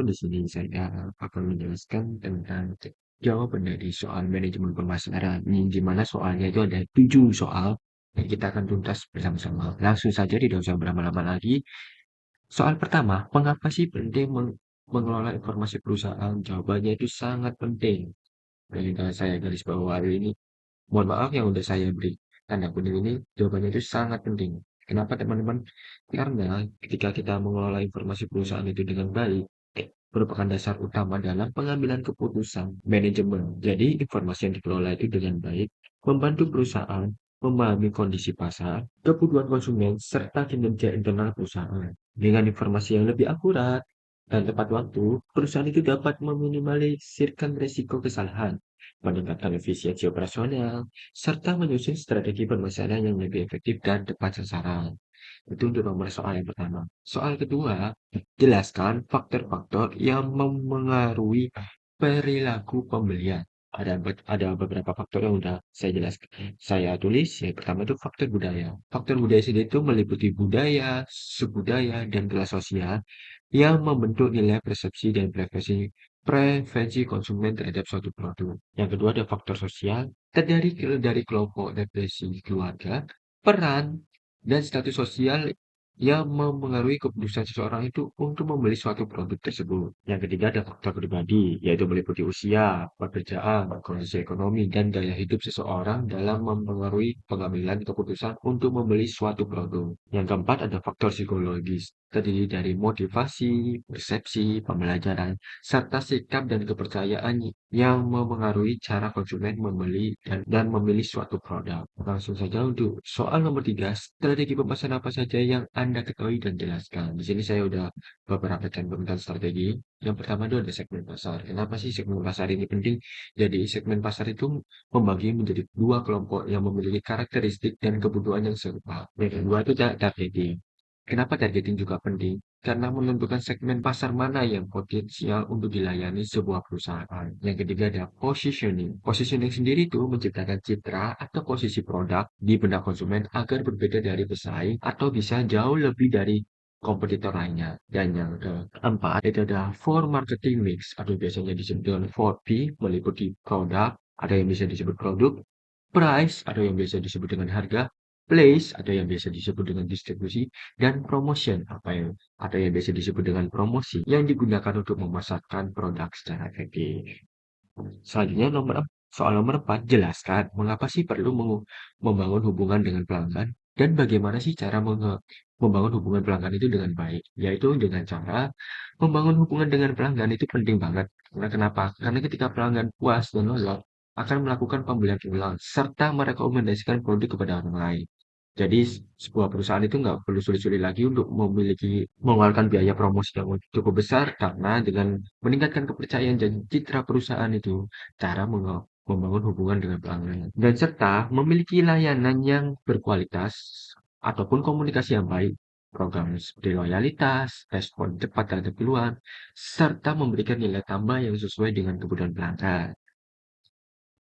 di sini saya akan menjelaskan tentang jawaban dari soal manajemen pemasaran. Di mana soalnya itu ada 7 soal dan kita akan tuntas bersama-sama. Langsung saja tidak usah berlama-lama lagi. Soal pertama, mengapa sih penting mengelola informasi perusahaan? Jawabannya itu sangat penting. Dan saya garis bawahi ini, mohon maaf yang udah saya beri tanda kutip ini, jawabannya itu sangat penting. Kenapa teman-teman? Karena ketika kita mengelola informasi perusahaan itu dengan baik, merupakan dasar utama dalam pengambilan keputusan manajemen. Jadi, informasi yang dikelola itu dengan baik, membantu perusahaan memahami kondisi pasar, kebutuhan konsumen, serta kinerja internal perusahaan. Dengan informasi yang lebih akurat dan tepat waktu, perusahaan itu dapat meminimalisirkan risiko kesalahan, meningkatkan efisiensi operasional, serta menyusun strategi pemasaran yang lebih efektif dan tepat sasaran. Itu untuk nomor soal yang pertama. Soal kedua, jelaskan faktor-faktor yang memengaruhi perilaku pembelian. Ada beberapa faktor yang udah saya tulis. Yang pertama itu faktor budaya. Faktor budaya sendiri itu meliputi budaya, subudaya, dan kelas sosial yang membentuk nilai persepsi dan preferensi konsumen terhadap suatu produk. Yang kedua ada faktor sosial, terdiri dari kelompok represi keluarga, peran, dan status sosial yang memengaruhi keputusan seseorang itu untuk membeli suatu produk tersebut. Yang ketiga ada faktor pribadi, yaitu meliputi usia, pekerjaan, kondisi ekonomi, dan gaya hidup seseorang dalam mempengaruhi pengambilan keputusan untuk membeli suatu produk. Yang keempat ada faktor psikologis, terdiri dari motivasi, persepsi, pembelajaran, serta sikap dan kepercayaan yang memengaruhi cara konsumen membeli dan memilih suatu produk. Langsung saja untuk soal nomor 3, strategi pemasaran apa saja yang Anda ketahui dan jelaskan. Di sini saya udah beberapa cantumkan strategi. Yang pertama itu ada segmen pasar. Kenapa sih segmen pasar ini penting? Jadi segmen pasar itu membagi menjadi dua kelompok yang memiliki karakteristik dan kebutuhan yang serupa. Yang kedua itu targeting. Kenapa targeting juga penting? Karena menentukan segmen pasar mana yang potensial untuk dilayani sebuah perusahaan. Yang ketiga ada positioning. Positioning sendiri itu menciptakan citra atau posisi produk di benak konsumen agar berbeda dari pesaing atau bisa jauh lebih dari kompetitor lainnya. Dan yang keempat itu ada 4 marketing mix atau biasanya disebut dengan 4P, meliputi produk, ada yang bisa disebut produk, price atau yang biasa disebut dengan harga, place atau yang biasa disebut dengan distribusi, dan promotion atau yang biasa disebut dengan promosi yang digunakan untuk memasarkan produk secara efektif. Selanjutnya soal nomor 4, jelaskan mengapa sih perlu membangun hubungan dengan pelanggan dan bagaimana sih cara membangun hubungan pelanggan itu dengan baik. Yaitu dengan cara membangun hubungan dengan pelanggan itu penting banget. Karena kenapa? Karena ketika pelanggan puas dan loyal akan melakukan pembelian ulang serta merekomendasikan produk kepada orang lain. Jadi sebuah perusahaan itu nggak perlu sulit-sulit lagi untuk mengeluarkan biaya promosi yang cukup besar karena dengan meningkatkan kepercayaan dan citra perusahaan itu cara membangun hubungan dengan pelanggan dan serta memiliki layanan yang berkualitas ataupun komunikasi yang baik, program seperti loyalitas, respon cepat terhadap keluhan, serta memberikan nilai tambah yang sesuai dengan kebutuhan pelanggan.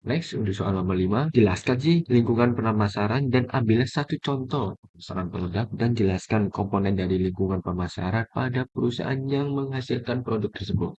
Next, untuk soal nomor 5, jelaskan sih lingkungan pemasaran dan ambillah satu contoh pemasaran produk dan jelaskan komponen dari lingkungan pemasaran pada perusahaan yang menghasilkan produk tersebut.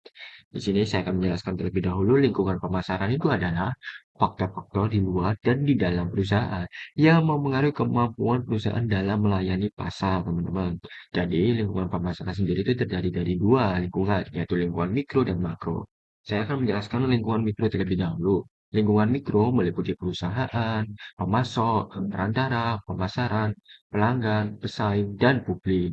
Di sini saya akan menjelaskan terlebih dahulu lingkungan pemasaran itu adalah faktor-faktor di luar dan di dalam perusahaan yang mempengaruhi kemampuan perusahaan dalam melayani pasar, teman-teman. Jadi, lingkungan pemasaran sendiri itu terdiri dari dua lingkungan, yaitu lingkungan mikro dan makro. Saya akan menjelaskan lingkungan mikro terlebih dahulu. Lingkungan mikro meliputi perusahaan, pemasok, perantara, pemasaran, pelanggan, pesaing, dan publik.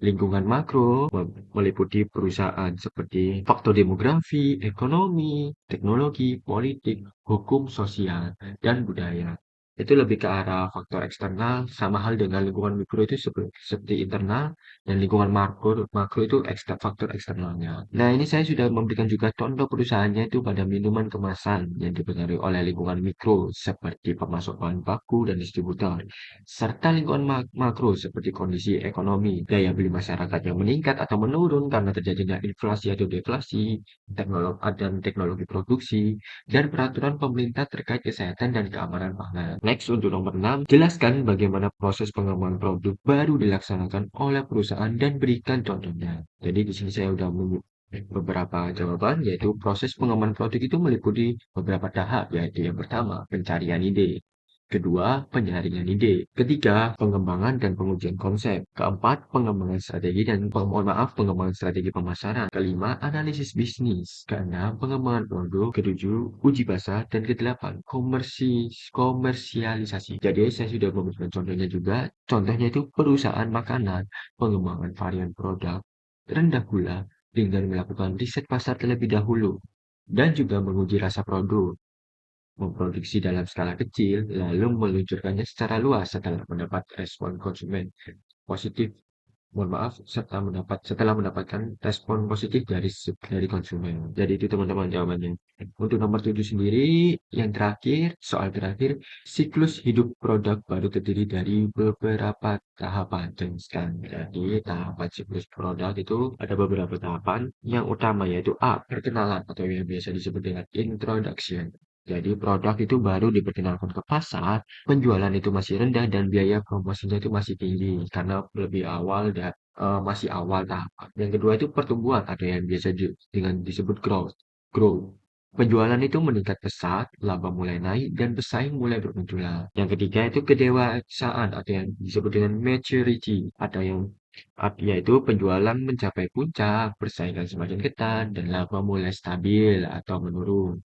Lingkungan makro meliputi perusahaan seperti faktor demografi, ekonomi, teknologi, politik, hukum sosial, dan budaya. Itu lebih ke arah faktor eksternal, sama hal dengan lingkungan mikro itu seperti internal, dan lingkungan makro itu faktor eksternalnya. Nah, ini saya sudah memberikan juga contoh perusahaannya itu pada minuman kemasan yang dipengaruhi oleh lingkungan mikro seperti pemasok bahan baku dan distributor, serta lingkungan makro seperti kondisi ekonomi, daya beli masyarakat yang meningkat atau menurun karena terjadinya inflasi atau deflasi, teknologi produksi, dan peraturan pemerintah terkait kesehatan dan keamanan pangan. Next, untuk nomor 6, jelaskan bagaimana proses pengembangan produk baru dilaksanakan oleh perusahaan dan berikan contohnya. Jadi di sini saya sudah Beberapa jawaban yaitu proses pengembangan produk itu meliputi beberapa tahap, yaitu yang pertama, pencarian ide. Kedua, penyaringan ide. Ketiga, pengembangan dan pengujian konsep. Keempat, pengembangan strategi pemasaran. Kelima, analisis bisnis. Keenam, pengembangan produk. Ketujuh, uji pasar. Dan kedelapan, komersialisasi. Jadi saya sudah memberikan contohnya juga. Contohnya itu perusahaan makanan, pengembangan varian produk, rendah gula, dengan melakukan riset pasar terlebih dahulu, dan juga menguji rasa produk, memproduksi dalam skala kecil, lalu meluncurkannya secara luas setelah mendapat respon konsumen positif. Mohon maaf, setelah mendapatkan respon positif dari konsumen. Jadi itu teman-teman jawabannya. Untuk nomor 7 sendiri, yang terakhir, soal terakhir, siklus hidup produk baru terdiri dari beberapa tahapan. Jelaskan. Jadi tahapan siklus produk itu ada beberapa tahapan. Yang utama yaitu A, perkenalan atau yang biasa disebut dengan introduction. Jadi produk itu baru diperkenalkan ke pasar, penjualan itu masih rendah dan biaya promosinya itu masih tinggi karena lebih awal dan masih awal tahapan. Yang kedua itu pertumbuhan atau yang biasa dengan disebut growth. Growth. Penjualan itu meningkat pesat, laba mulai naik, dan pesaing mulai bermunculan. Yang ketiga itu kedewasaan atau yang disebut dengan maturity atau yang yaitu penjualan mencapai puncak, persaingan semakin ketat, dan laba mulai stabil atau menurun.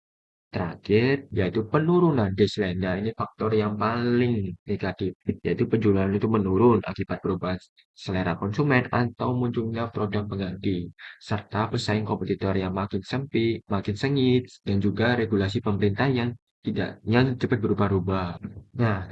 Terakhir, yaitu penurunan baseline. Nah, ini faktor yang paling negatif, yaitu penjualan itu menurun akibat perubahan selera konsumen atau munculnya produk pengganti, serta pesaing kompetitor yang makin sempit, makin sengit, dan juga regulasi pemerintah yang cepat berubah-ubah. Nah,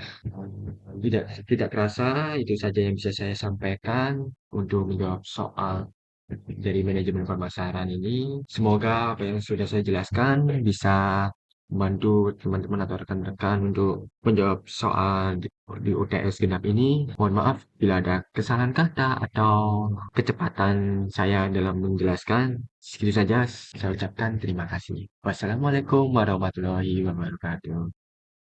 tidak tidak terasa itu saja yang bisa saya sampaikan untuk menjawab soal dari manajemen pemasaran ini. Semoga apa yang sudah saya jelaskan bisa membantu teman-teman atau rekan-rekan untuk menjawab soal di UTS genap ini. Mohon maaf bila ada kesalahan kata atau kecepatan saya dalam menjelaskan. Segitu saja saya ucapkan terima kasih. Wassalamualaikum warahmatullahi wabarakatuh.